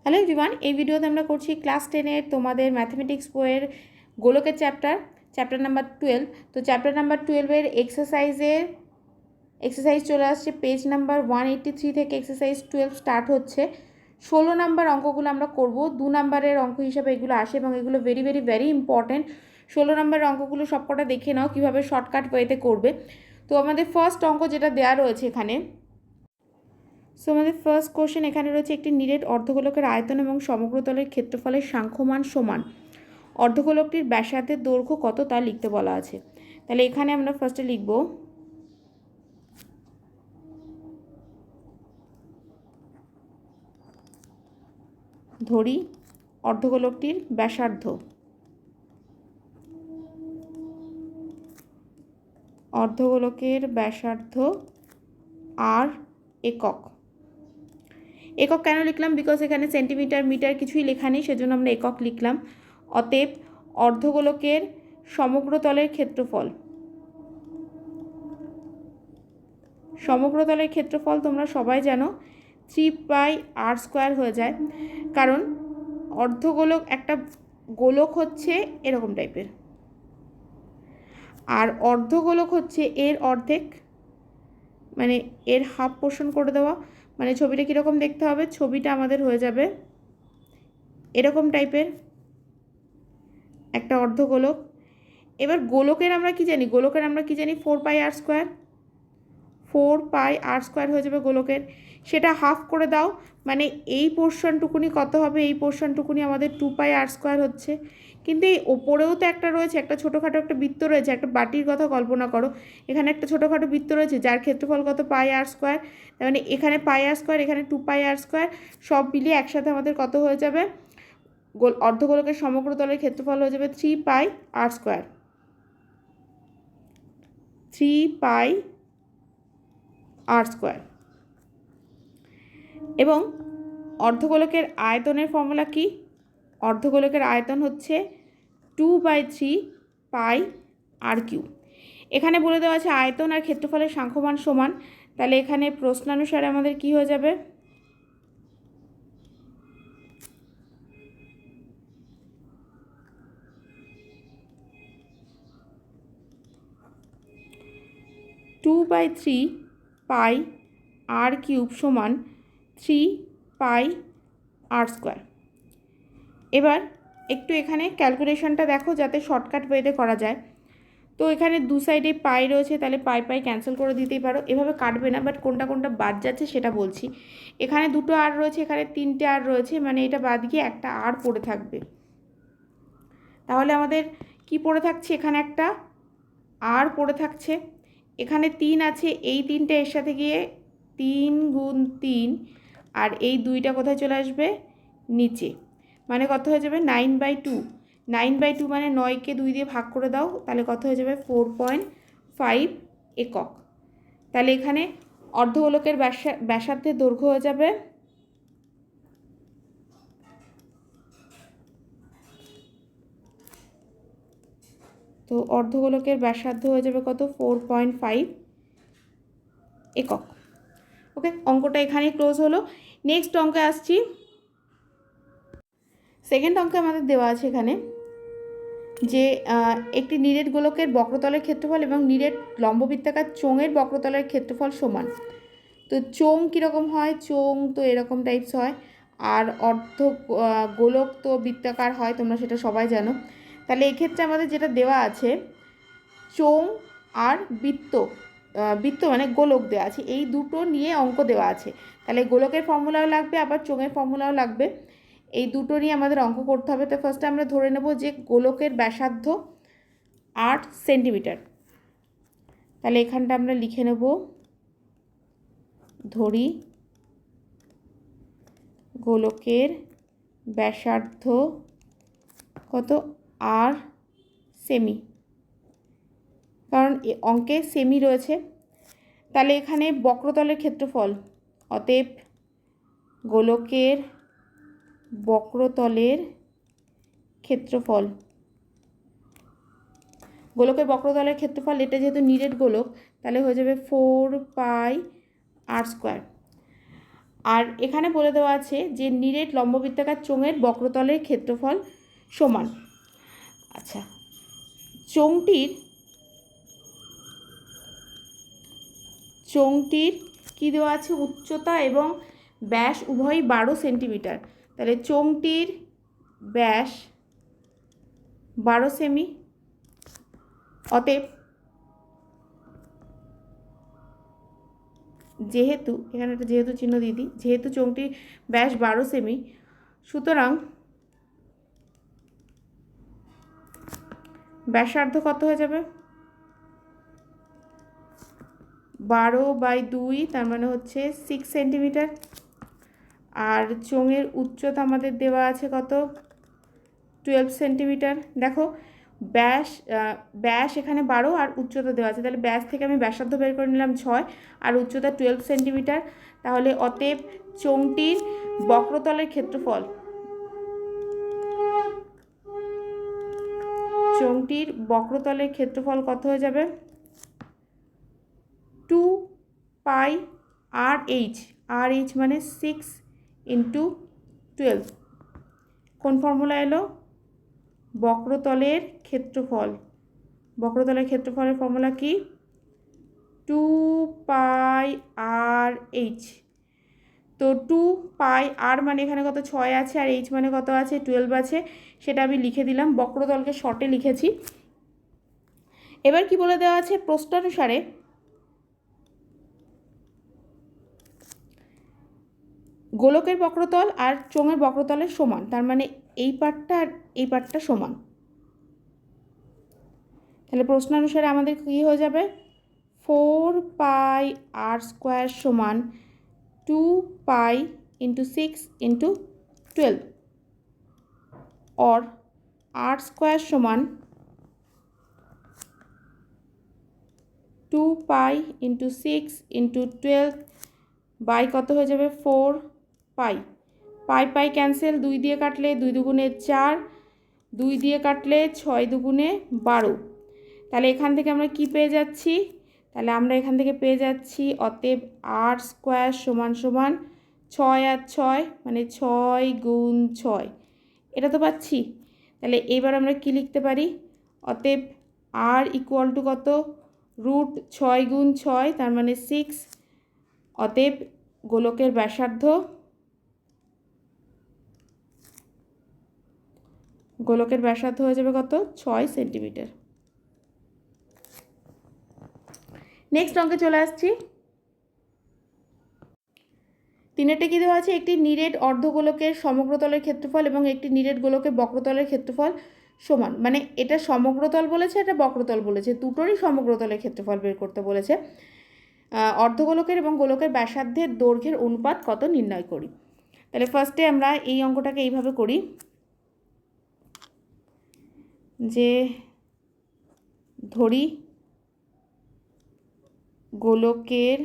Hello everyone, এই ভিডিওতে আমরা করছি ক্লাস 10-এর তোমাদের ম্যাথমেটিক্স বইয়ের গোলকের চ্যাপ্টার নাম্বার 12। তো চ্যাপ্টার নাম্বার 12-এর এক্সারসাইজ চলে আসছে পেজ নাম্বার 183 থেকে এক্সারসাইজ 12 স্টার্ট হচ্ছে। 16 নাম্বার অঙ্কগুলো আমরা করব, 2 নাম্বারের অঙ্ক হিসাবে এগুলো আসে এবং এগুলো ভেরি ভেরি ভেরি ইম্পর্ট্যান্ট। 16 নাম্বারের অঙ্কগুলো সবকটা দেখে নাও কীভাবে শর্টকাট ওয়েতে করবে। তো আমাদের ফার্স্ট অঙ্ক যেটা দেওয়া রয়েছে এখানে, সো আমাদের ফার্স্ট কোশ্চেন এখানে রয়েছে, একটি নিরেট অর্ধগোলকের আয়তন এবং সমগ্রতলের ক্ষেত্রফলের সাংখ্যমান সমান অর্ধগোলকটির ব্যাসার্ধের দৈর্ঘ্য কত তা লিখতে বলা আছে। তাহলে এখানে আমরা ফার্স্টে লিখব ধরি অর্ধগোলকটির ব্যাসার্ধ আর একক কেন লিখলাম, বিকজ এখানে সেন্টিমিটার মিটার কিছুই লেখা নেই, সেজন্য আমরা একক লিখলাম। অতএব অর্ধগোলকের সমগ্রতলের ক্ষেত্রফল তোমরা সবাই জানো 3πr² হয়ে যায়, কারণ অর্ধগোলক একটা গোলক হচ্ছে এরকম টাইপের, আর অর্ধগোলক হচ্ছে এর অর্ধেক, মানে এর হাফ পোর্শন করে দেওয়া। মানে ছবিটা কীরকম দেখতে হবে, ছবিটা আমাদের হয়ে যাবে এরকম টাইপের একটা অর্ধগোলক। এবার গোলকের আমরা কি জানি, 4πr², 4πr² হয়ে যাবে গোলকের। সেটা হাফ করে দাও, মানে এই পোর্শনটুকুনি কত হবে, এই পোর্শনটুকুনি আমাদের 2πr² হচ্ছে। কিন্তু এই ওপরেও তো একটা রয়েছে, একটা ছোটোখাটো একটা বৃত্ত রয়েছে, একটা বাটির কথা কল্পনা করো। এখানে একটা ছোটোখাটো বৃত্ত রয়েছে যার ক্ষেত্রফল কত, πr²। তার মানে এখানে πr², এখানে 2πr², সব মিলিয়ে একসাথে আমাদের কত হয়ে যাবে, অর্ধগোলকের সমগ্রতলের ক্ষেত্রফল হয়ে যাবে 3πr²। এবং অর্ধগোলকের আয়তনের ফর্মুলা কি, অর্ধগোলকের আয়তন হচ্ছে 2/3πr³। এখানে বলে দেওয়া আছে আয়তন আর ক্ষেত্রফলের সাংখ্যমান সমান। তাহলে এখানে প্রশ্নানুসারে আমাদের কি হয়ে যাবে, (2/3 πr³ সমান 3πr²। এবার একটু এখানে ক্যালকুলেশনটা দেখো যাতে শর্টকাট ওয়েতে করা যায়। তো এখানে দু সাইডে পাই রয়েছে, তাহলে পাই ক্যান্সেল করে দিতেই পারো, এভাবে কাটবে না, বাট কোনটা বাদ যাচ্ছে সেটা বলছি। এখানে 2টো আর রয়েছে, এখানে 3টে আর রয়েছে, মানে এটা বাদ গিয়ে একটা আর পড়ে থাকবে। তাহলে আমাদের কি পড়ে থাকছে, এখানে একটা আর পড়ে থাকছে, এখানে 3 আছে, এই 3টে এর সাথে গিয়ে 3 × 3, আর এই 2টা কোথায় চলে আসবে, নিচে, মানে কত হয়ে যাবে 9/2। 9/2 মানে 9কে 2 দিয়ে ভাগ করে দাও, তাহলে কত হয়ে যাবে 4.5 একক। তাহলে এখানে অর্ধগোলকের ব্যাসার্ধের দৈর্ঘ্য হয়ে যাবে অর্ধগোলকের ব্যাসার্ধ হয়ে যাবে কত, 4.5 একক। ওকে, অঙ্কটা এখানেই ক্লোজ হলো। নেক্সট অঙ্কে আসছি। সেকেন্ড অঙ্কে আমাদের দেওয়া আছে এখানে যে একটি নিরেট গোলকের বক্রতলের ক্ষেত্রফল এবং নিরেট লম্ববৃত্তাকার চোঙের বক্রতলের ক্ষেত্রফল সমান। তো চোঙ কীরকম হয়, চোঙ তো এরকম টাইপস হয়, আর গোলক তো বৃত্তাকার হয়, তোমরা সেটা সবাই জানো। তাহলে এক্ষেত্রে আমাদের যেটা দেওয়া আছে, চোঙ আর বৃত্ত মানে গোলক দেওয়া আছে, এই দুটো নিয়ে অঙ্ক দেওয়া আছে। তাহলে গোলকের ফর্মুলাও লাগবে, আবার চোঙের ফর্মুলাও লাগবে, এই দুটো নিয়ে আমাদের অঙ্ক করতে হবে। তো ফার্স্টে আমরা ধরে নেব যে গোলকের ব্যাসার্ধ 8 সেন্টিমিটার। তাহলে এখানটা আমরা লিখে নেব ধরি গোলকের ব্যাসার্ধ কত, আর সেমি, কারণ অঙ্কে সেমি রয়েছে। তাহলে এখানে বক্রতলের ক্ষেত্রফল, অতএব গোলকের বক্রতলের ক্ষেত্রফল, এটা যেহেতু নিরেট গোলক, তাহলে হয়ে যাবে 4πr²। আর এখানে বলে দেওয়া আছে যে নিরেট লম্ববৃত্তাকার চোঙের বক্রতলের ক্ষেত্রফল সমান। আচ্ছা, চোঙটির কী দেওয়া আছে, উচ্চতা এবং ব্যাস উভয়ই 12 সেন্টিমিটার। তাহলে চোঙটির ব্যাস 12 সেমি, অতএব যেহেতু এখানে একটা যেহেতু চিহ্ন দিয়ে দিই, যেহেতু চোঙটির ব্যাস 12 সেমি, সুতরাং ব্যাসার্ধ কত হয়ে যাবে, 12/2, তার মানে হচ্ছে 6 সেন্টিমিটার। আর চোঙের উচ্চতা আমাদের দেওয়া আছে কত, 12 সেন্টিমিটার। দেখো ব্যাস এখানে 12 আর উচ্চতা দেওয়া আছে, তাহলে ব্যাস থেকে আমি ব্যাসার্ধ বের করে নিলাম 6 আর উচ্চতা 12 সেন্টিমিটার। তাহলে অতএব চোঙটির বক্রতলের ক্ষেত্রফল কত হয়ে যাবে, 2πRH, RH মানে 6 × 12। কোন ফর্মুলা এলো, বক্রতলের ক্ষেত্রফলের ফর্মুলা কি, 2πRH। তো 2πR মানে এখানে কত 6 আছে, আর H মানে কত আছে 12 আছে, সেটা আমি লিখে দিলাম, বক্রতলকে শর্টে লিখেছি। এবার কি বলে দেওয়া আছে, প্রশ্নানুসারে গোলকের বক্রতল আর চোঙের বক্রতলের সমান, তার মানে এই পার্টটা আর এই পার্টটা সমান। তাহলে প্রশ্নানুসারে আমাদের কী হয়ে যাবে, 4πR² সমান 2π × 6 × 12, और R² সমান 2π × 6 × 12 বাই কত হয়ে যাবে, 4π। পাই ক্যান্সেল, 2 দিয়ে কাটলে 2 দুগুণে 4, 2 দিয়ে কাটলে 6 দুগুণে 12। তাহলে এখান থেকে আমরা কি পেয়ে যাচ্ছি, তাহলে আমরা এখান থেকে পেয়ে যাচ্ছি অতএব R² সমান 6 আর 6 মানে 6 × 6, এটা তো পাচ্ছি। তাহলে এবার আমরা কি লিখতে পারি, অতএব R = কত, √6 × 6, তার মানে 6। অতএব গোলকের ব্যাসার্ধ হয়ে যাবে কত, 6 সেন্টিমিটার। নেক্সট অঙ্কে চলে আসছি। 3টা কি দেওয়া আছে, একটি নিরেট অর্ধগোলকের সমগ্রতলের ক্ষেত্রফল এবং একটি নিরেট গোলকের বক্রতলের ক্ষেত্রফল সমান। মানে এটা সমগ্রতল বলেছে, এটা বক্রতল বলেছে, দুটোরই সমগ্রতলের ক্ষেত্রফল বের করতে বলেছে। অর্ধগোলকের এবং গোলকের ব্যাসার্ধের দৈর্ঘ্যের অনুপাত কত নির্ণয় করি। তাহলে ফার্স্টে আমরা এই অঙ্কটাকে এইভাবে করি, যে ধরি গোলকের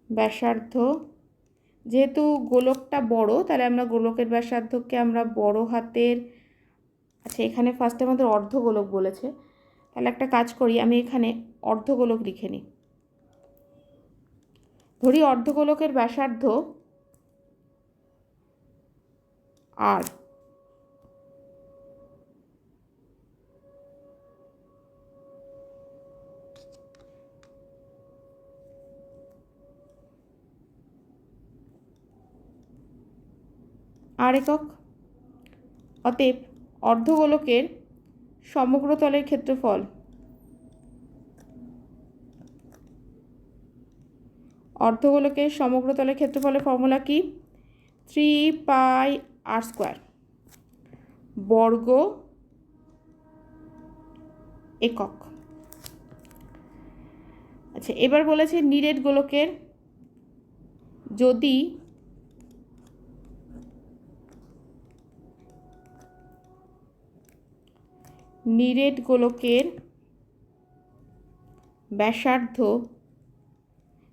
ব্যাসার্ধ, যেহেতু গোলকটা বড় তাহলে আমরা গোলকের ব্যাসার্ধকে আমরা বড় হাতের, আচ্ছা এখানে ফার্স্টে আমাদের অর্ধগোলক বলেছে, তাহলে একটা কাজ করি, আমি এখানে অর্ধগোলক লিখে নিই। ধরি অর্ধগোলকের ব্যাসার্ধ R, একক। অতএব অর্ধগোলকের সমগ্রতলের ক্ষেত্রফল ক্ষেত্রফলের ফর্মুলা কি, 3πR² বর্গ একক। আচ্ছা এবার বলেছে নিরেট গোলকের, যদি নিরেট গোলকের ব্যাসার্ধ,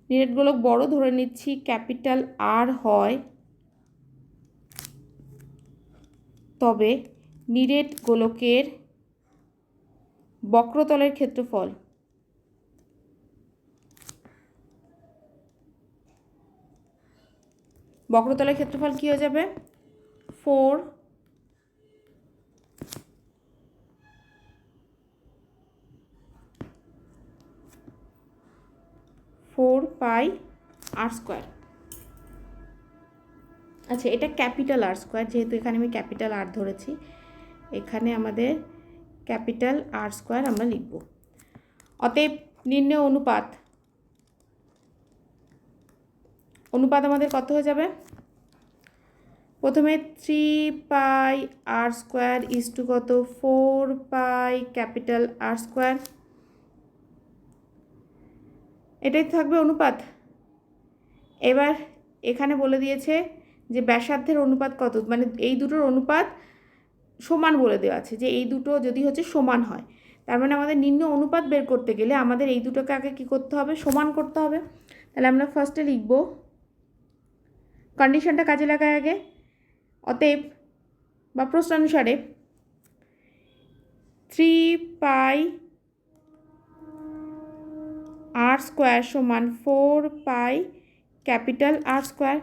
নিরেট গোলক বড় ধরে নিচ্ছি, ক্যাপিটাল R হয়, তবে নিরেট গোলকের বক্রতলের ক্ষেত্রফল বক্রতলের ক্ষেত্রফল কী হয়ে যাবে 4 পাই আর স্কোয়ার। আচ্ছা, এটা ক্যাপিটাল আর স্কোয়ার, যেহেতু এখানে আমি ক্যাপিটাল আর ধরেছি, এখানে আমাদের ক্যাপিটাল আর স্কোয়ার আমরা লিখব। অতএব নির্ণয় অনুপাত আমাদের কত হয়ে যাবে? প্রথমে 3 পাই আর স্কোয়ার ইজ টু কত 4 পাই ক্যাপিটাল আর স্কোয়ার, এটাই থাকবে অনুপাত। এবার এখানে বলে দিয়েছে যে ব্যাসার্ধের অনুপাত কত, মানে এই দুটোর অনুপাত সমান বলে দেওয়া আছে, যে এই দুটো যদি হচ্ছে সমান হয়, তার মানে আমাদের নিম্ন অনুপাত বের করতে গেলে আমাদের এই দুটোকে আগে কী করতে হবে, সমান করতে হবে। তাহলে আমরা ফার্স্টে লিখব, কন্ডিশনটা কাজে লাগায় আগে। অতএব বা প্রশ্নানুসারে 3 পাই আর স্কোয়ার সমান 4 পাই ক্যাপিটাল আর স্কোয়ার।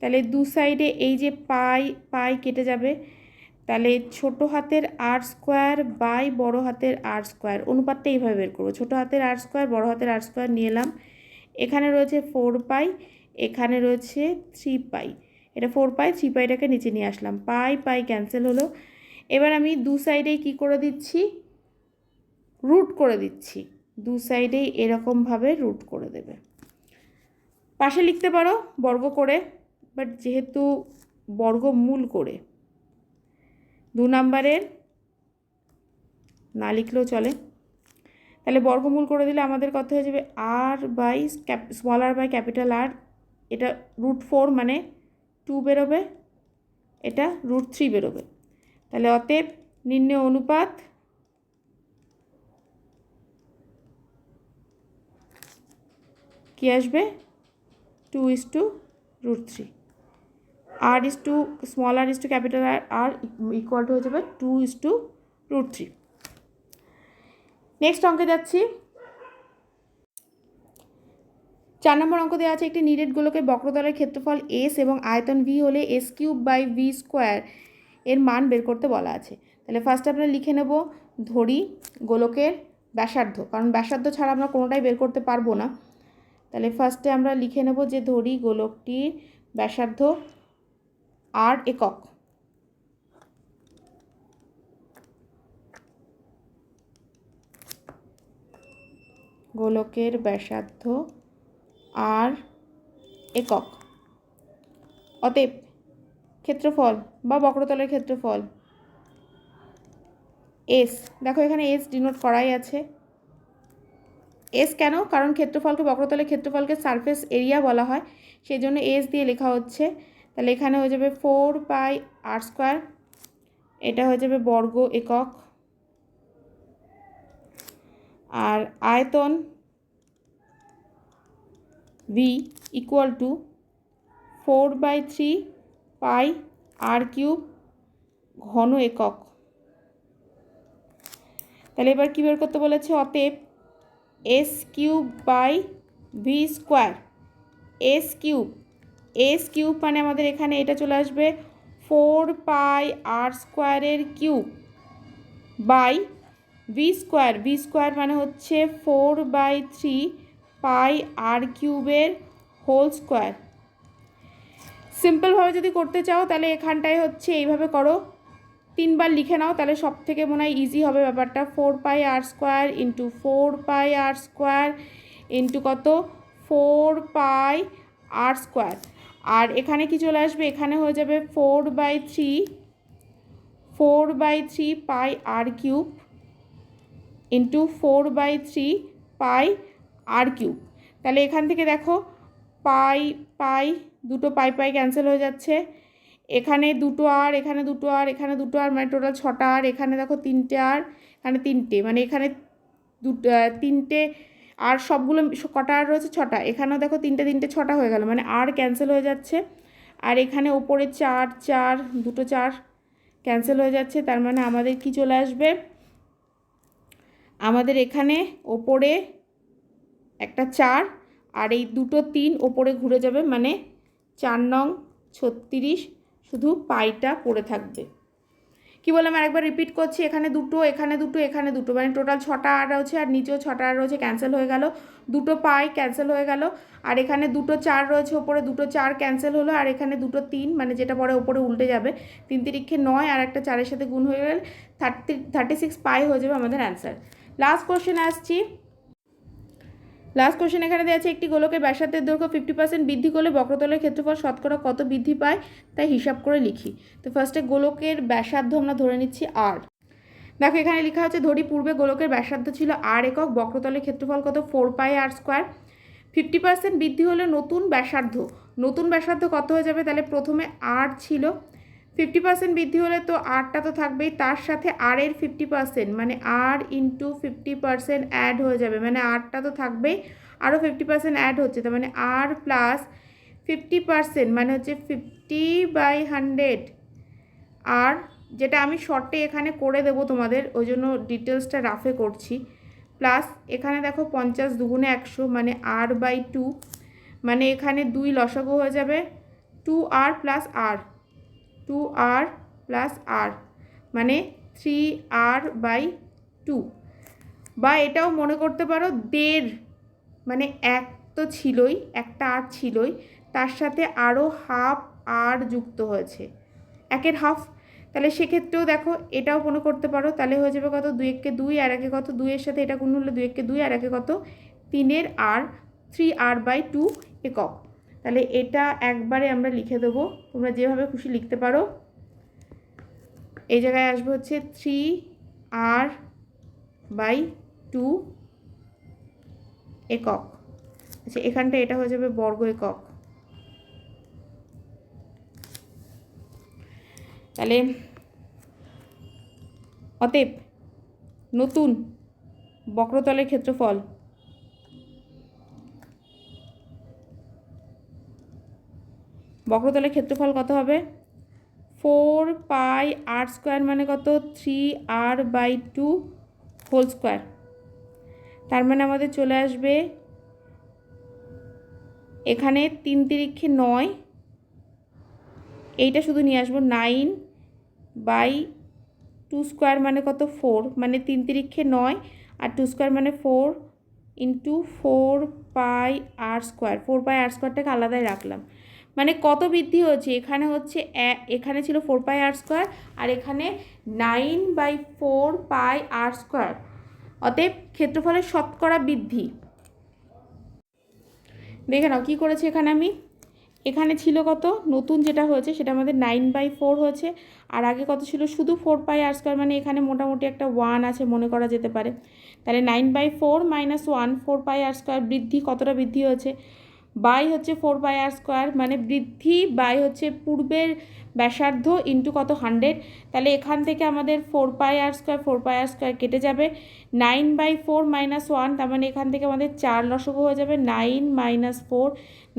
তাহলে দু সাইডে এই যে পাই কেটে যাবে, তাহলে ছোটো হাতের আর স্কোয়ার বাই বড় হাতের আর স্কোয়ার, অনুপাতটা এইভাবে বের করবো। ছোটো হাতের আর স্কোয়ার বড় হাতের আর স্কোয়ার নিয়ে এলাম, এখানে রয়েছে 4 পাই, এখানে রয়েছে 3 পাই, এটা 4 পাই 3 পাইটাকে নিচে নিয়ে আসলাম, পাই ক্যান্সেল হলো। এবার আমি দু সাইডেই কী করে দিচ্ছি, রুট করে দিচ্ছি, দু সাইডেই এরকমভাবে রুট করে দেবে। পাশে লিখতে পারো বর্গ করে, বাট যেহেতু বর্গমূল করে 2 নম্বরের না লিখলেও চলে। তাহলে বর্গমূল করে দিলে আমাদের কত হয়ে যাবে আর by small R by capital R, এটা √4 মানে 2 বেরোবে, এটা √3 বেরোবে। তাহলে অতএব নির্ণয় অনুপাত কি আসবে 2:√3, আর is to small R is to capital R equal to হয়ে যাবে 2:√3। নেক্সট অঙ্কে যাচ্ছি। 4 নম্বর অঙ্ক দেওয়া আছে, একটি নিরেট গোলকের বক্রতলের ক্ষেত্রফল এস এবং আয়তন ভি হলে s³/v² এর মান বের করতে বলা আছে। তাহলে ফার্স্ট আমরা লিখে নেব ধরি গোলকের ব্যাসার্ধ, কারণ ব্যাসার্ধ ছাড়া আমরা কোনোটাই বের করতে পারবো না। তাহলে ফার্স্টে আমরা লিখে নেব যে ধরি গোলকটির ব্যাসার্ধ আর একক, গোলকের ব্যাসার্ধ আর একক। অতএব ক্ষেত্রফল বা বক্রতলের ক্ষেত্রফল এস, দেখো এখানে এস ডিনোট করাই আছে। এস কেন, কারণ ক্ষেত্রফলকে বক্রতলের ক্ষেত্রফলকে সারফেস এরিয়া বলা হয়, সেই জন্য এস দিয়ে লেখা হচ্ছে। তাহলে এখানে হয়ে যাবে 4 পাই আর স্কোয়ার, এটা হয়ে যাবে বর্গ একক, আর আয়তন V equal to 4/3 pi r³ ঘন একক। তাহলে এবার কী বের করতে বলেছে, অতএব s³/v², s³ মানে আমাদের এখানে এটা চলে আসবে 4 পাই আর স্কোয়ারের কিউব বাই v² মানে হচ্ছে 4/3 পাই r³ হোল স্কোয়ার। সিম্পলভাবে যদি করতে চাও তাহলে এখানটায় হচ্ছে এইভাবে করো, 3 বার লিখে নাও, তাহলে সব থেকে মনে হয় ইজি হবে ব্যাপারটা। 4 পাই আর স্কোয়ার ইন্টু 4 পাই আর স্কোয়ার ইন্টু কত 4 পাই আর স্কোয়ার, আর এখানে কি চলে আসবে, এখানে হয়ে যাবে 4/3 পাই r³ ইন্টু 4/3 পাই r³। তাহলে এখান থেকে দেখো পাই দুটো পাই ক্যান্সেল হয়ে যাচ্ছে, এখানে দুটো আর এখানে দুটো আর এখানে দুটো আর, মানে টোটাল 6টা আর, এখানে দেখো 3টে আর এখানে 3টে, মানে এখানে 3টে আর, সবগুলো কটা আর রয়েছে 6টা, এখানেও দেখো 3টে 6টা হয়ে গেল, মানে আর ক্যান্সেল হয়ে যাচ্ছে। আর এখানে ওপরে 4 দুটো 4 ক্যান্সেল হয়ে যাচ্ছে, তার মানে আমাদের কি চলে আসবে, আমাদের এখানে ওপরে একটা 4 আর এই দুটো 3 ওপরে ঘুরে যাবে, মানে 4 নং 36, শুধু পাইটা পড়ে থাকবে। কি বললাম আরেকবার রিপিট করছি, এখানে দুটো, এখানে দুটো, এখানে দুটো, মানে টোটাল 6টা আর রয়েছে, আর নিচেও 6টা আর রয়েছে, ক্যান্সেল হয়ে গেল। দুটো পাই ক্যান্সেল হয়ে গেল, আর এখানে দুটো 4 রয়েছে ওপরে, দুটো 4 ক্যান্সেল হলো, আর এখানে দুটো 3, মানে যেটা পরে ওপরে উল্টে যাবে, 3 তিরিক্ষে 9 আর একটা 4-এর সাথে গুণ হয়ে গেলে 36 পাই হয়ে যাবে আমাদের অ্যান্সার। লাস্ট কোশ্চেনে আসছি। লাস্ট কোশ্চেন এখানে দেওয়া আছে, একটি গোলকের ব্যাসার্ধের দৈর্ঘ্য 50% বৃদ্ধি করলে বক্রতলের ক্ষেত্রফল শতকরা কত বৃদ্ধি পায় তাই হিসাব করে লিখি। তো ফার্স্টে গোলকের ব্যাসার্ধ আমরা ধরে নিচ্ছি আর। দেখো এখানে লেখা হচ্ছে, ধরি পূর্বে গোলকের ব্যাসার্ধ ছিল আর একক, বক্রতলের ক্ষেত্রফল কত 4πr²। 50% বৃদ্ধি হলে নতুন ব্যাসার্ধ, নতুন ব্যাসার্ধ কত হয়ে যাবে, তাহলে প্রথমে আর ছিল, 50% বৃদ্ধি হলে তো আরটা তো থাকবেই, তার সাথে আর এর 50%, মানে আর ইন্টু 50% অ্যাড হয়ে যাবে, মানে আরটা তো থাকবেই, আরও 50% অ্যাড হচ্ছে, তার মানে আর প্লাস 50%, মানে হচ্ছে 50/100। আর যেটা আমি শর্টে এখানে করে দেবো তোমাদের, ওই জন্য ডিটেলসটা রাফে করছি, প্লাস এখানে দেখো 50 দুগুণে 100, মানে r/2, মানে এখানে 2 লসাগু হয়ে যাবে, 2r প্লাস আর, 2r প্লাস আর, মানে 3r/2। বা এটাও মনে করতে পারো 1.5, মানে এক তো ছিলই, একটা আর ছিলই, তার সাথে আরও হাফ আর যুক্ত হয়েছে, 1/2 হাফ, তাহলে সেক্ষেত্রেও দেখো এটাও মনে করতে পারো, তাহলে হয়ে যাবে কত 2 একে 2 আর একে কত 2 এর সাথে এটা গুণ হলে 2 একে 2 আর একে কত 3 আর 3r/2 একক। তাহলে এটা একবারে আমরা লিখে দেবো, তোমরা যেভাবে খুশি লিখতে পারো। এই জায়গায় আসবে হচ্ছে 3r/2 একক। আচ্ছা এখানটা এটা হয়ে যাবে বর্গ একক। তাহলে অতএব নতুন বক্রতলের ক্ষেত্রফল কত হবে, 4πr², মানে কত 3r/2 হোল স্কোয়ার। তার মানে আমাদের চলে আসবে এখানে 3 তিরিক্ষে 9, এইটা শুধু নিয়ে আসবো 9/2² মানে কত 4, মানে 3 তিরিক্ষে 9 আর 2² মানে 4 ইন্টু 4πr², 4πr²টাকে আলাদাই রাখলাম, মানে কত বৃদ্ধি হচ্ছে, এখানে হচ্ছে এখানে ছিল 4πr², আর এখানে 9/4πr²। অতএব ক্ষেত্রফলের শতকরা বৃদ্ধি দেখে নাও কী করেছি এখানে আমি, এখানে ছিল কত নতুন যেটা হয়েছে সেটা আমাদের 9/4 হয়েছে, আর আগে কত ছিল শুধু 4πr², মানে এখানে মোটামুটি একটা 1 আছে মনে করা যেতে পারে, তাহলে 9/4 - 1, 4πr² বৃদ্ধি, কতটা বৃদ্ধি হয়েছে, বাই হচ্ছে 4πr², মানে বৃদ্ধি বাই হচ্ছে পূর্বের ব্যাসার্ধ ইন্টু কত 100, তাহলে এখান থেকে আমাদের 4πr² কেটে যাবে, 9/4 - 1, তার মানে এখান থেকে আমাদের 4 লসগু হয়ে যাবে, 9 - 4,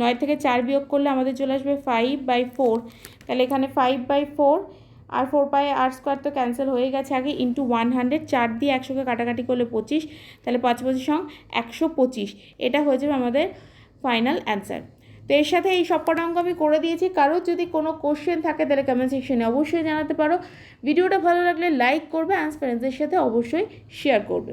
9 থেকে 4 বিয়োগ করলে আমাদের চলে আসবে 5/4, তাহলে এখানে 5/4 আর 4πr² তো ক্যান্সেল হয়ে গেছে আগে, ইন্টু 100, 4 দিয়ে 100কে কাটাকাটি করলে 25, তাহলে 5×5 = 125, এটা হয়ে যাবে আমাদের ফাইনাল অ্যান্সার। তো এর সাথে এই সব কটা অঙ্ক আমি করে দিয়েছি, কারোর যদি কোনো কোশ্চেন থাকে তাহলে কমেন্ট সেকশনে অবশ্যই জানাতে পারো। ভিডিওটা ভালো লাগলে লাইক করবে, অ্যান্ড ফ্রেন্ডসদের সাথে অবশ্যই শেয়ার করবে।